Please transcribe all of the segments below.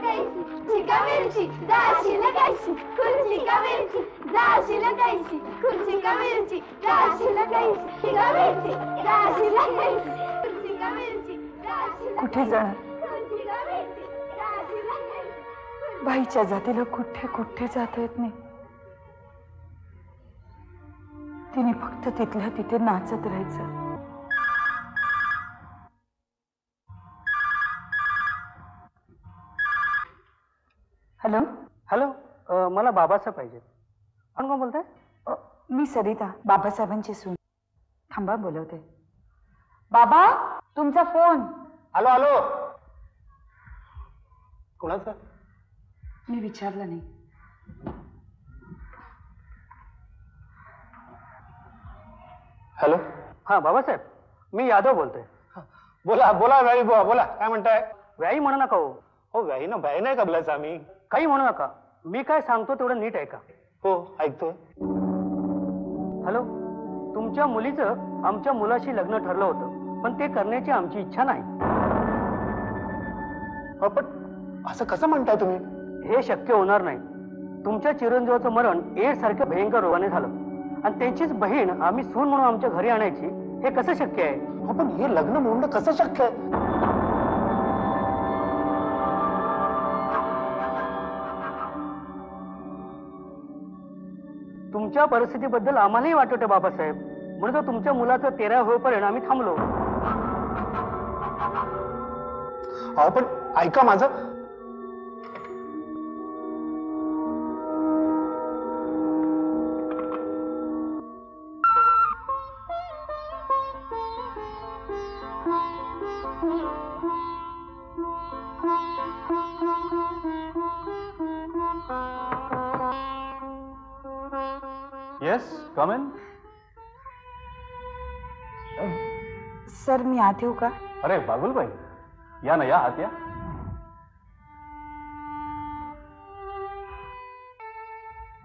मिरची जाशील कैसी खुर्ची का मिरची जाशील कैसी खुर्ची का मिरची जाशील कैसी का मिरची जाशील कैसी खुर्ची का मिरची कुठे जाणार बाईच्या जातीला कुठे कुठे जाता येत नाही. तिने फक्त तिथल्या तिथे नाचत राहायचं. हॅलो हॅलो, मला बाबासाहेब पाहिजे. कोण बोलताय? मी सरिता, बाबासाहेबांची सून. थांबा बोलवते. बाबा तुमचा फोन. हॅलो हॅलो, कोणाचा? मी विचारलं नाही. हॅलो, हा बाबासाहेब, मी यादव बोलतोय. बोला बोला व्याई बुवा, बोला काय म्हणताय? व्याई म्हणू नका हो. हो व्याई ना, व्याई नाही कबलायचं आम्ही. काही म्हणू नका, मी काय सांगतो तेवढं नीट ऐका. हो ऐकतोय. हॅलो, तुमच्या मुलीचं आमच्या मुलाशी लग्न ठरलं होतं, पण ते करण्याची आमची इच्छा नाही. पण असं कसं म्हणताय तुम्ही? हे शक्य होणार नाही. तुमच्या चिरंजीवाचं मरण एड्स सारख्या भयंकर रोगाने झालं आणि त्यांचीच बहीण आम्ही सून म्हणून आमच्या घरी आणायची, हे कसं शक्य आहे? पण हे लग्न मोडणं कसं शक्य आहे? तुमच्या परिस्थितीबद्दल आम्हालाही वाटत आहे बाबासाहेब, म्हणून तुमच्या मुलाचं 13 होईपर्यंत आम्ही थांबलो. पण ऐका माझं. Yes come in. सर मी आत येऊ का? अरे बाबुलबाई, या ना, या आत या.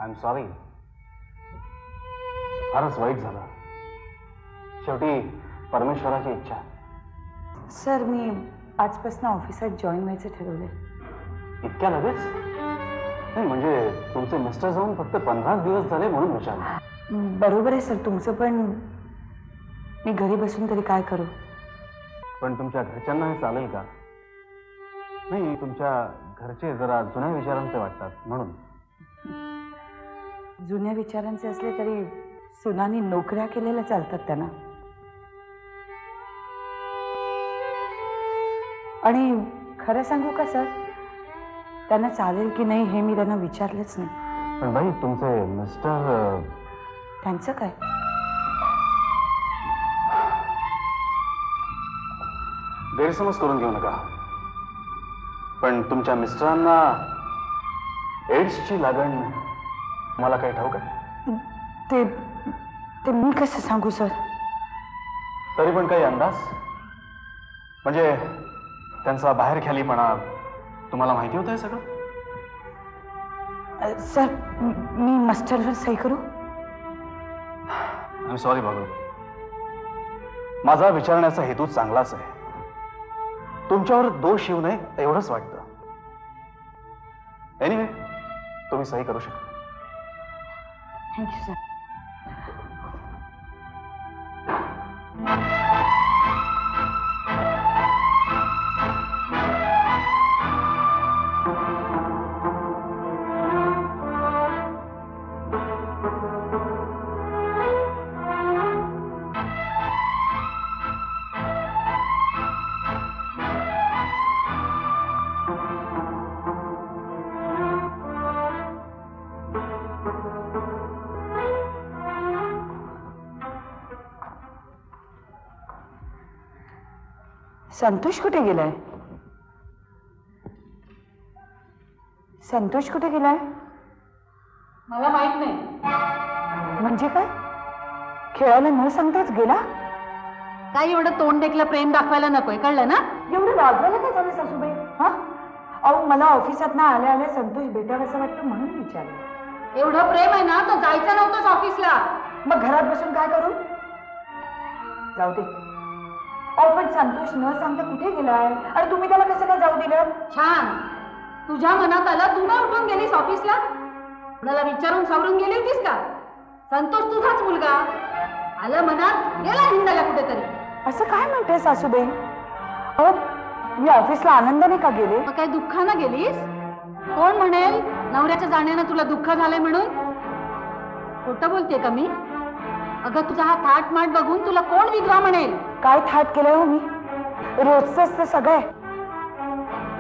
आय एम सॉरी, फारच वाईट झालं. शेवटी परमेश्वराची इच्छा. सर मी आजपासून ऑफिसात जॉईन व्हायचं ठरवलंय. इतक्या लगेच? नाही म्हणजे तुमचे मिस्टर जाऊन फक्त 15 दिवस झाले म्हणून विचारलं. बरोबर आहे सर तुमचं, पण मी घरी बसून तरी काय करू? पण तुमच्या घरच्यांना हे चालेल का? नाही, तुमच्या घरचे जरा जुन्या विचारांचे वाटतात म्हणून. जुन्या विचारांचे असले तरी सुनांनी नोकऱ्या केलेल्या चालतात त्यांना. आणि खरं सांगू का सर, त्यांना चालेल की नाही हे मी त्यांना विचारलंच नाही. पण बाई तुमचे मिस्टर. त्यांचं काय? गैरसमज करून घेऊ नका, पण तुमच्या मिस्टरांना एड्सची लागण मला काही ठाऊक आहे? ते मी कसं सांगू सर? तरी पण काही अंदाज? म्हणजे त्यांचा बाहेरख्यालीपणा तुम्हाला माहिती होतं हे सगळं? सर मी मास्टरवर सही करू? आय एम सॉरी बाबू, माझा विचारण्याचा हेतू चांगलाच आहे. तुमच्यावर दोष येऊ नये एवढंच वाटतं. एनिवे तुम्ही सही करू शकता. Thank you sir. संतोष कुठे गेलाय? संतोष कुठे गेलाय? मला माहित नाही. म्हणजे काय? खेळायला न सांगताच गेला? काय एवढं तोंड देखलं प्रेम दाखवायला नकोय, कळलं ना? एवढं रागवायला काय झालं सासूबाई? हा अहो मला ऑफिसात ना आल्या आल्या संतोष भेटावं असं वाटतं म्हणून विचारलं. एवढं प्रेम आहे ना तर जायचं नव्हतंच ऑफिसला. मग घरात बसून काय करू? जाऊ दे. अहो पण संतोष न सांगता कुठे गेलाय आणि तुम्ही त्याला कसं काय जाऊ दिलं? छान, तुझ्या मनात आलं तू ना उठून गेलीस ऑफिसला? कुणाला विचारून सावरून गेली होतीस का? संतोष तुझाच मुलगा आलं मनात गेला हिंडायला कुठेतरी. असं काय म्हणते सासूबाई? अहो मी ऑफिसला आनंदाने का गेले? मग काय दुःखानं गेलीस? कोण म्हणेल नवऱ्याच्या जाण्यानं तुला दुःख झालंय म्हणून? खोटं बोलतेय का मी? अगं तुझा हा थाटमाट बघून तुला कोण विधवा म्हणेल? काय थाट केलं हो मी? रोजच ते सगळे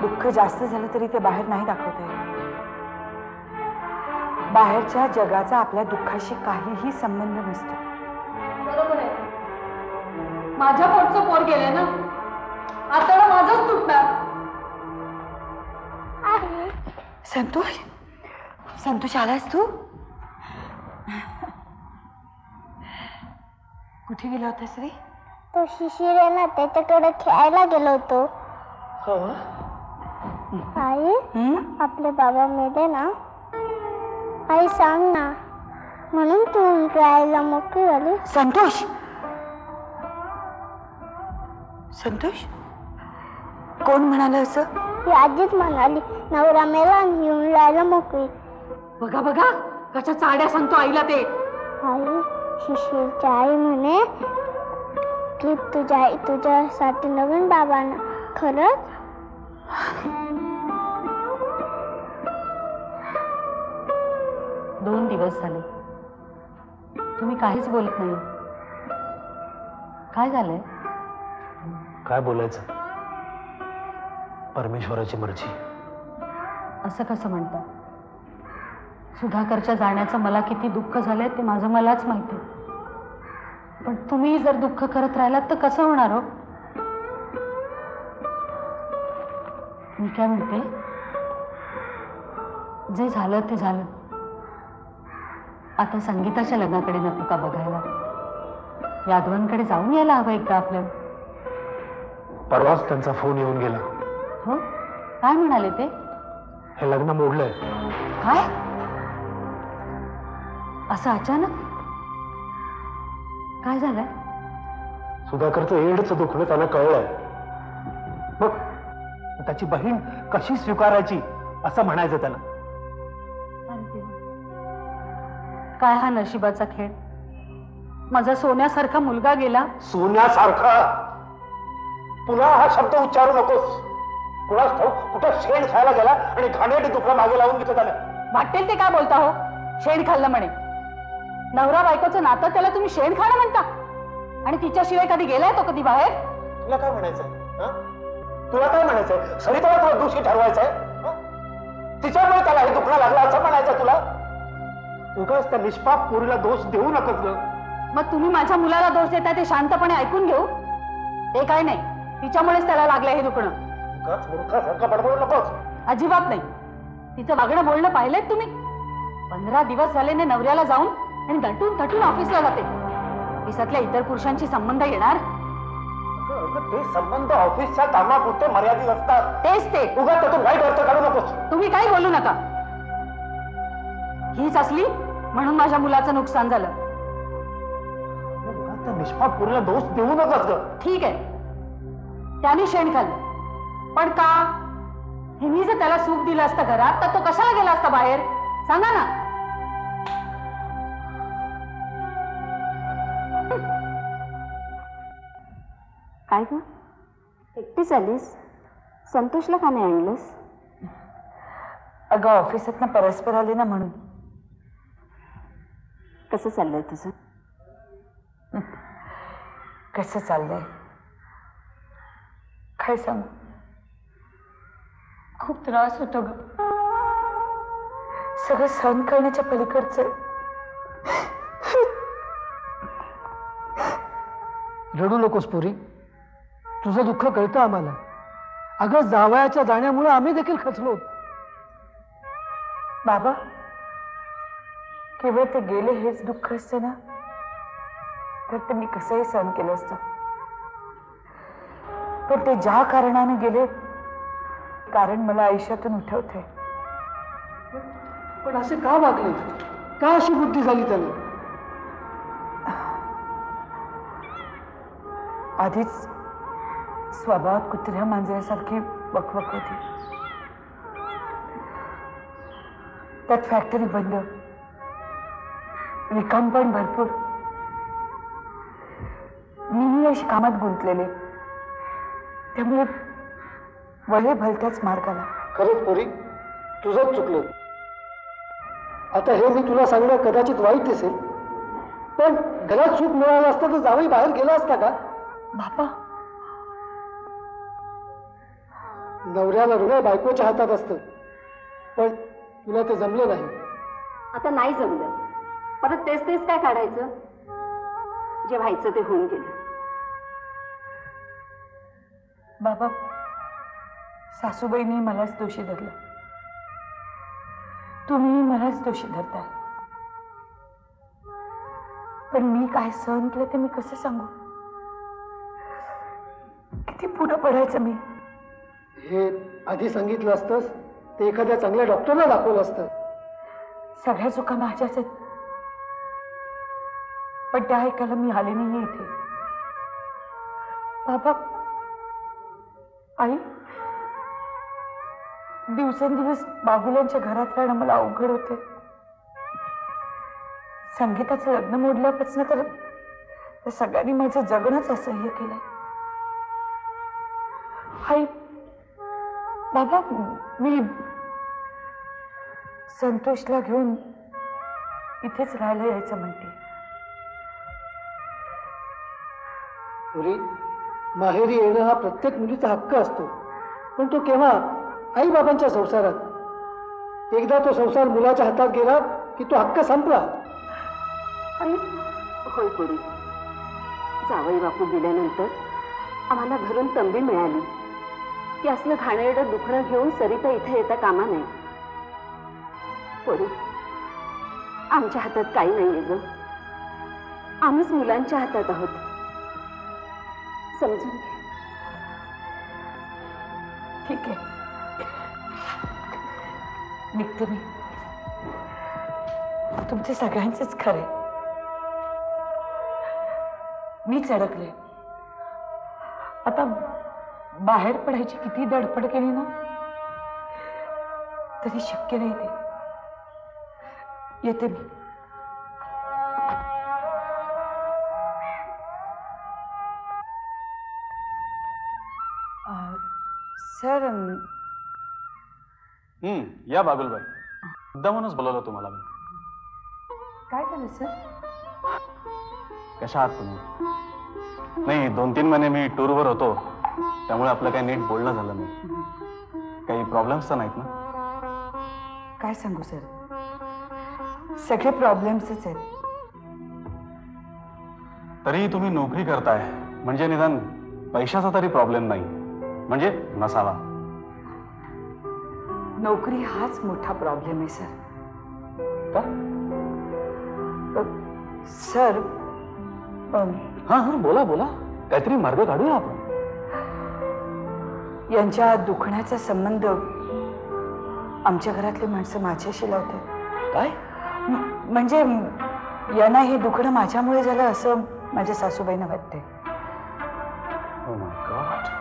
दुःख जास्त झालं तरी ते बाहेर नाही दाखवता येत. बाहेरच्या जगाचा आपल्या दुःखाशी काहीही संबंध नसतो. बरोबर आहे. माझ्या पोटचं पोर गेलंय ना, आता माझंच तुटणार. संतोष, संतोष आलास तू? कुठे गेला होतास रे? तो शिशिर आहे ना त्याच्याकडे खेळायला गेलो होतो. हो. आई आपले बाबा मेले ना. आई सांग ना, म्हणून तू खेळायला मोकळी झाली. संतोष, संतोष कोण म्हणाल असं? ही आजीच म्हणाली नवरा मेला आणि येऊन राहायला मोकळी. बघा बघा कशा चाड्या सांगतो आईला ते. आई शिशिरची आई म्हणे की तुझ्यासाठी नवीन बाबांना. खरंच? दोन दिवस झाले तुम्ही काहीच बोलत नाही. काय झालंय? काय बोलायचं? परमेश्वराची मर्जी. असं कसं म्हणता? सुधाकरच्या जाण्याचं मला किती दुःख झालंय ते माझं मलाच माहिती. पण तुम्ही जर दुःख करत राहिलात तर कसं होणार हो? मी काय म्हणते, जे झालं ते झालं. आता संगीताच्या लग्नाकडे नको का बघायला? यादवांकडे जाऊन यायला हवं एकदा आपल्याला. परवाच त्यांचा फोन येऊन गेला. हो, काय म्हणाले ते? हे लग्न मोडलंय. काय? असं अचानक? काय झालंय? सुधाकरचं एडचं दुखणं त्याला कळलंय. मग त्याची बहीण कशी स्वीकारायची असं म्हणायचं त्याला. काय हा नशिबाचा खेळ? माझा सोन्यासारखा मुलगा गेला. सोन्यासारखा? पुन्हा हा शब्द उच्चारू नकोस. कुणाच ठाऊक कुठं शेण खायला गेला आणि घाणेरडी दुखणं मागे लावून घेतलं त्याला. वाटेल ते काय बोलता हो? शेण खाल्लं म्हणे. नवरा बायकोचं नातं त्याला तुम्ही शेण खाणं म्हणता? आणि तिच्याशिवाय कधी गेलाय तो कधी बाहेर? तुला काय म्हणायचंय? तुला काय म्हणायचंय? सरिताला तुला दोषी ठरवायचंय? तिच्यामुळे त्याला हे दुखणं लागलं असं म्हणायचं तुला? उगाच त्या निष्पाप पोरीला दोष देऊ नकोस ग. मग तुम्ही माझ्या मुलाला दोष देताय ते शांतपणे ऐकून घेऊ. ते काय नाही, तिच्यामुळेच त्याला लागलंय हे दुखणं. उगाच मूर्खासारखं बडबडू नकोस. अजिबात नाही. तिचं वागणं बोलणं पाहिलंय तुम्ही? 15 दिवस झाले ने नवऱ्याला जाऊन आणि दटून तटून ऑफिसला जाते. ऑफिसातल्या इतर पुरुषांशी संबंध येणार? ते संबंध ऑफिसच्या कामापुरते मर्यादित असतात. तेच ते. उगाच त्यातून वाईट अर्थ काढू नकोस. तुम्ही काही बोलू नका. हीच असली म्हणून माझ्या मुलाचं नुकसान झालं. उगाच त्या निष्पाप पोरीला दोष देऊ नकोस ग. ठीक आहे, त्याने शेण खाल्लं, पण का? हिनी जर त्याला सुख दिलं असतं घरात तर तो कशाला गेला असता बाहेर? सांगा ना. काय ग एकटीच आलीस? संतोषला का नाही आणलंस? अगं ऑफिसात परस्पर आले ना म्हणून. कसं चाललंय तुझं? कसं चाललंय काय सांगू? खूप त्रास होतो ग. सगळं सहन करण्याच्या पलीकडचं. रडू नकोस पुरी, तुझं दुःख कळतं आम्हाला. अगं जावयाच्या जाण्यामुळे आम्ही देखील खचलो. बाबा केवळ ते गेले हेच दुःख असतं ना तर ते मी कसंही सहन केलं असतं. पण ते ज्या कारणाने गेले कारण मला आयुष्यातून उठवते. पण असे का वागले? का अशी बुद्धी झाली त्याला? आधीच स्वभावात कुत्र्या मांजरासारखी वकवक होती. त्यात फॅक्टरी बंद, रिकाम पण भरपूर. मी अशी कामात गुंतलेले, त्यामुळे वळे भलत्याच मार्गाला. खरंच पोरी, तुझंच चुकलं. आता हे मी तुला सांगणं कदाचित वाईट दिसेल, पण घरात सुख मिळालं असतं तर जावई बाहेर गेला असता का? बाबा, नवऱ्याला ऋण बायकोच्या हातात असतं, पण तुला ते जमलं नाही. आता नाही जमलं, परत तेच तेच काय काढायचं? जे व्हायचं ते होऊन गेलं. बाबा, सासूबाईंनी मलाच दोषी धरलं, तुम्ही मलाच दोषी धरताय. पण मी काय सहन केलं ते मी कसं सांगू? किती पुढं पडायचं मी? हे आधी सांगितलं असतंस ते एखाद्या चांगल्या डॉक्टरला दाखवलं असतं. सगळ्या चुका माझ्याच आहेत, पण त्या ऐकायला मी आले नाही इथे. बाबा, आई, दिवसेंदिवस बाबुलांच्या घरात राहणं मला अवघड होते. संगीताचं लग्न मोडल्यापासून तर सगळ्यांनी माझं जगणंच असह्य केलंय. आई, बाबा, मी संतोषला घेऊन इथेच राहायला यायचं म्हणते. पुरी, माहेरी येणं हा प्रत्येक मुलीचा हक्क असतो, पण तो केव्हा? आई बाबांच्या संसारात. एकदा तो संसार मुलाच्या हातात गेला की तो हक्क संपला. होय पुढे जावई बापू गेल्यानंतर आम्हाला घरून तंबी मिळाली की असलं घाणेरडं दुखणं घेऊन सरिता इथे येता कामा नये. पुढे आमच्या हातात काही नाहीये ग, आम्हीच मुलांच्या हातात आहोत, समजून घे. ठीक आहे, निघते मी. तुमचे सगळ्यांचेच खरे, मीच अडकले. आता बाहेर पडायची किती धडपड केली ना तरी शक्य नाही ते. येते मी. सर, या बागुलबाई, मुद्दामूनच बोलवलं तुम्हाला मी. काय झालं सर? कशा आहात तुम्ही? नाही, 2-3 महिने मी टूरवर होतो, त्यामुळे आपलं काही नीट बोलणं झालं नाही. काही प्रॉब्लेम्स तर नाहीत ना? काय सांगू सर, सगळे प्रॉब्लेम्सच आहेत. तरी तुम्ही नोकरी करताय म्हणजे निदान पैशाचा तरी प्रॉब्लेम नाही, म्हणजे नसावा. नोकरी हाच मोठा प्रॉब्लेम आहे सर. का? सर, हा हा, बोला बोला, काहीतरी मार्ग काढूया आपण. यांच्या दुखण्याचा संबंध आमच्या घरातली माणसं माझ्याशी लावतात. काय? म्हणजे यांना हे दुखणं माझ्यामुळे झालं असं माझ्या सासूबाईंना वाटते. Oh my God.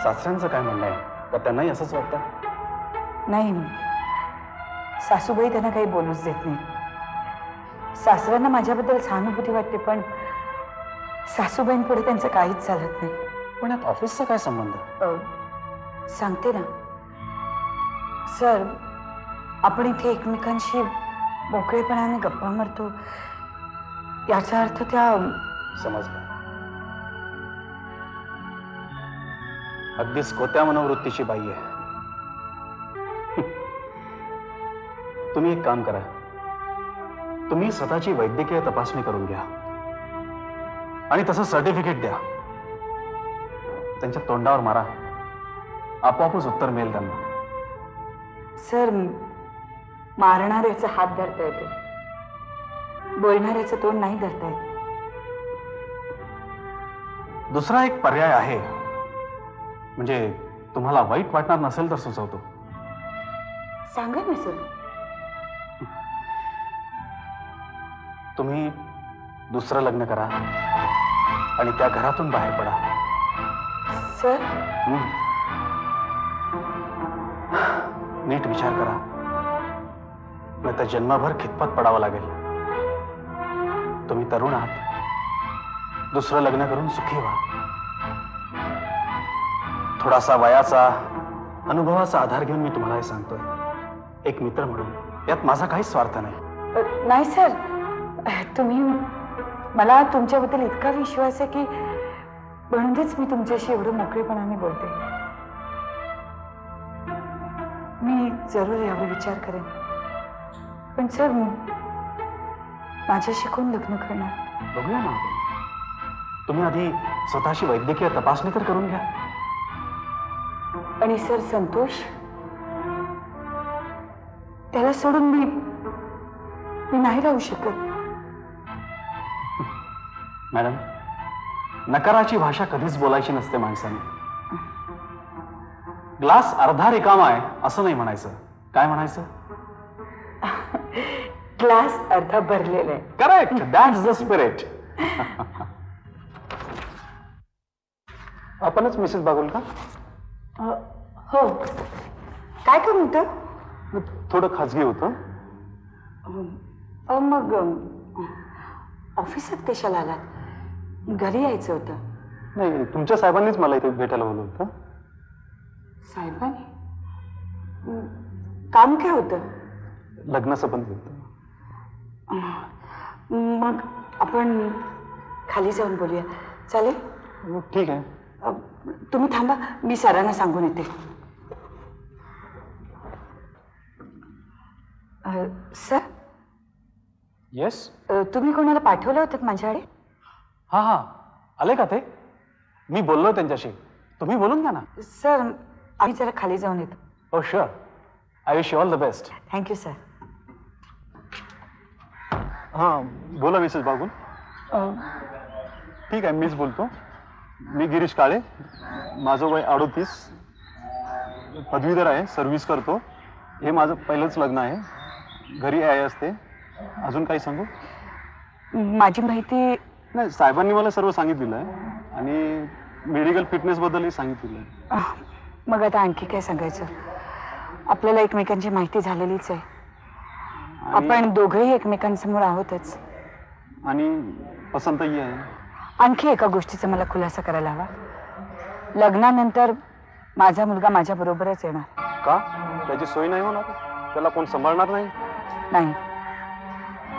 सासऱ्यांचं काय म्हणणं आहे? का त्यांनाही असंच वाटतं? नाही, सासूबाई त्यांना काही बोलूच देत नाही. सासऱ्यांना माझ्याबद्दल सहानुभूती वाटते, पण सासूबाईंपुढे त्यांचं काहीच चालत नाही. पण यात ऑफिसचा काय संबंध? सांगते ना सर, आपण इथे एकमेकांशी मोकळेपणाने गप्पा मारतो, याचा अर्थ त्या समजलं. अगदीच कोत्या मनोवृत्तीची बाई आहे. तुम्ही एक काम करा, तुम्ही स्वतःची वैद्यकीय तपासणी करून घ्या आणि तसं सर्टिफिकेट द्या. त्यांच्या तोंडावर मारा, आपोआपच उत्तर मिळेल त्यांना. सर, मारणाऱ्याचा हात धरता येतो, बोलणाऱ्याचं तोंड नाही धरता येत. दुसरा एक पर्याय आहे, म्हणजे तुम्हाला वाईट वाटणार नसेल तर सुचवतो. सांगा ना सर. तुम्ही दुसरं लग्न करा आणि त्या घरातून बाहेर पडा. सर, नीट विचार करा, नाही तर जन्मभर खितपत पडावं लागेल. तुम्ही तरुण आहात, दुसरं लग्न करून सुखी व्हा. थोडासा वयाचा, अनुभवाचा आधार घेऊन मी तुम्हाला हे सांगतोय, एक मित्र म्हणून. यात माझा काहीच स्वार्थ नाही. नाही सर, तुम्ही, मला तुमच्याबद्दल इतका विश्वास आहे की म्हणूनच मी तुमच्याशी एवढं मोकळेपणाने बोलते. मी जरूर यावर विचार करेन. पण सर, माझ्याशी कोण लग्न करणार? बघूया ना आपण. तुम्ही आधी स्वतःशी वैद्यकीय तपासणी तर करून घ्या. आणि सर, संतोष, त्याला सोडून मी नाही राहू शकत. मॅडम, नकाराची भाषा कधीच बोलायची नसते माणसाने. ग्लास अर्धा रिकामा आहे असं नाही म्हणायचं. काय म्हणायचं? ग्लास अर्धा भरलेला आहे. Correct, that's the spirit. आपणच मिसेस बागुल का? हो. काय काम होतं? थोडं खाजगी होतं. मग ऑफिसात कशाला आलात? घरी यायचं होतं. नाही, तुमच्या साहेबांनीच मला इथे भेटायला बोलवलं होतं. साहेबांनी? काम काय होतं? लग्न संबंध होतं. मग आपण खाली जाऊन बोलूया, चालेल? ठीक आहे. तुम्ही थांबा, मी सरांना सांगून येते. सर. येस. तुम्ही कोणाला पाठवलं होतं माझ्याकडे? हा हा, आले का ते? मी बोललो त्यांच्याशी. तुम्ही बोलून घ्या ना. सर, आम्ही जरा खाली जाऊन येतो. Oh sure. I wish you all the best. Thank you sir. हां, बोला मिसेस बागुल. ठीक आहे, मीच बोलतो. मी गिरीश काळे. माझं वय 38, पदवीधर आहे, सर्व्हिस करतो. हे माझं पहिलंच लग्न आहे. घरी आहे असते. अजून काही सांगू? माझी माहिती नाही, साहेबांनी मला सर्व सांगितलेलं आहे आणि मेडिकल फिटनेसबद्दलही सांगितलेलं आहे. मग आता आणखी काय सांगायचं? आपल्याला एकमेकांची माहिती झालेलीच आहे. आपण दोघंही एकमेकांसमोर आहोतच. आणि पसंतही आहे. आणखी एका गोष्टीचा मला खुलासा करायला हवा. लग्नानंतर माझा मुलगा माझ्या बरोबरच येणार. का? त्याची सोय नाही होणार? त्याला कोण सांभाळणार नाही? नाही,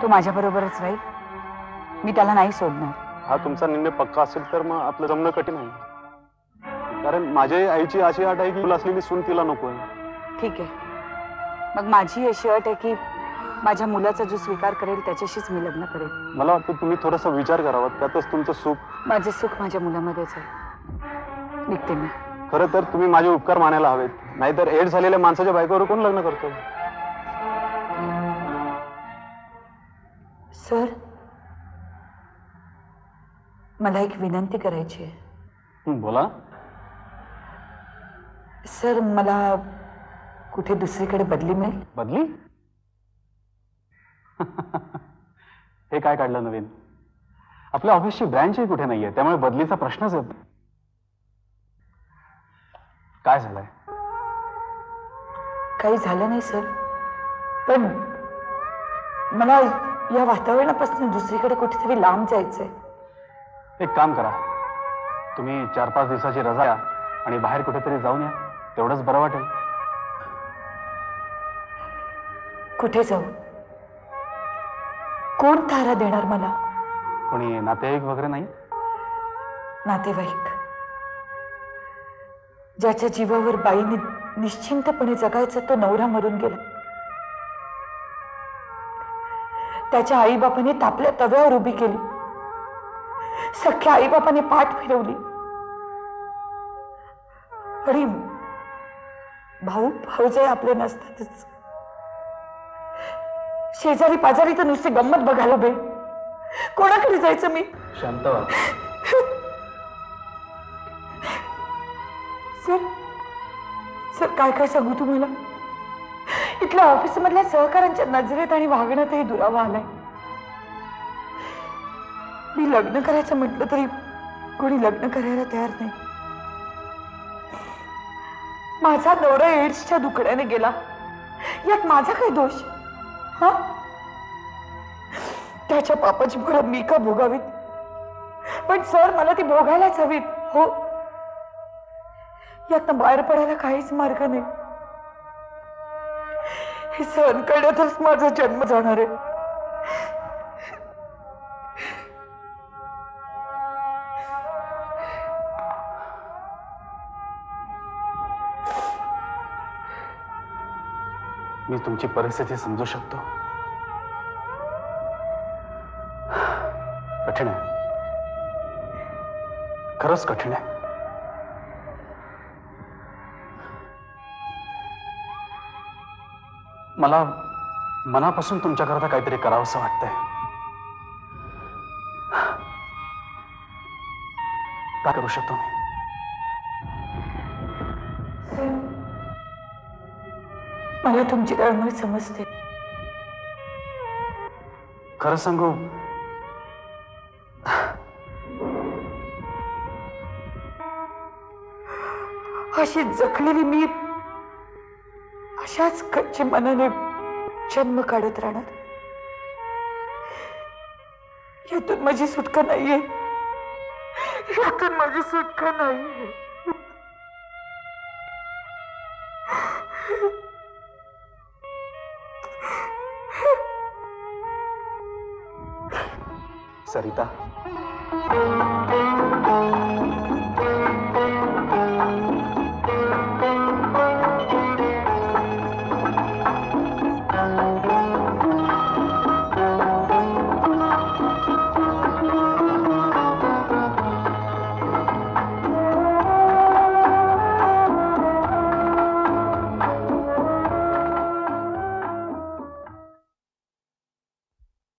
तो माझ्या बरोबरच राहील. मी त्याला नाही सोडणार. हा तुमचा निर्णय पक्का असेल तर मग आपलं जमणं कठीण आहे. कारण माझ्या आईची अशी अट आहे की तुला असलेली सून तिला नको आहे. ठीक आहे, मग माझी अशी अट आहे की माझ्या मुलाचा जो स्वीकार करेल त्याच्याशीच मी लग्न करेल. मला वाटतं तुम्ही थोडासा विचार करावा, त्यातच तुमचं सुख. माझे सुख माझ्या मुलामध्येच आहे. निघते मी. खरं तर तुम्ही माझे उपकार मानायला हवेत, नाहीतर एड झालेल्या माणसाच्या बायकोवर कोण लग्न करतो? सर, मला एक विनंती करायची आहे. बोला. सर, मला कुठे दुसरीकडे बदली मिळेल? बदली? हे काय काढलं नवीन? आपल्या ऑफिसची ब्रँचही कुठे नाहीये, त्यामुळे बदलीचा प्रश्नच येत नाही. काय झालंय? काही झालं नाही सर, पण मला या वातावरणापासून दुसरीकडे कुठेतरी लांब जायचंय. एक काम करा, तुम्ही 4-5 दिवसाची रजा घ्या आणि बाहेर कुठेतरी जाऊन या. तेवढंच बरं वाटेल. कुठे जाऊ? कोण तारा देणार मला? कोणी नातेवाईक वगैरे नाही? नातेवाईक ज्याच्या जीवावर बाईने निश्चिंतपणे जगायचा तो नवरा मरून गेला. त्याच्या आईबापाने तापल्या तव्यावर उभी केली. सख्या आईबापाने पाठ फिरवली. आणि भाऊ भाऊजाई आपले नसतातच. शेजारी पाजारी तर नुसती गंमत बघायला बे. कोणाकडे जायचं मी? शांत व्हा. सर, काय काय सांगू तुम्हाला? इथल्या ऑफिसमधल्या सहकाऱ्यांच्या नजरेत आणि वागण्यातही दुरावा आलाय. मी लग्न करायचं म्हटलं तरी कोणी लग्न करायला तयार नाही. माझा नवरा एड्सच्या दुखड्याने गेला. यात माझा काय दोष? हा, त्याच्या पापाची फळं मी का भोगावीत? पण सर, मला ती भोगायलाच हवीत. हो, यातनं बाहेर पडायला काहीच मार्ग नाही. हे सहन करण्यातच माझा जन्म जाणार आहे. मी तुमची परिस्थिती समजू शकतो. कठीण आहे, खरंच कठीण आहे. मला मनापासून तुमच्याकरता काहीतरी करावंसं वाटतंय. काय करू शकतो मी? मला तुमची तळमळ समजते. खरं सांगू, अशी जखलेली मी अशाच कच्चे मनाने जन्म काढत राहणार. यातून माझी सुटका नाहीये, यातून माझी सुटका नाहीये. सरिता,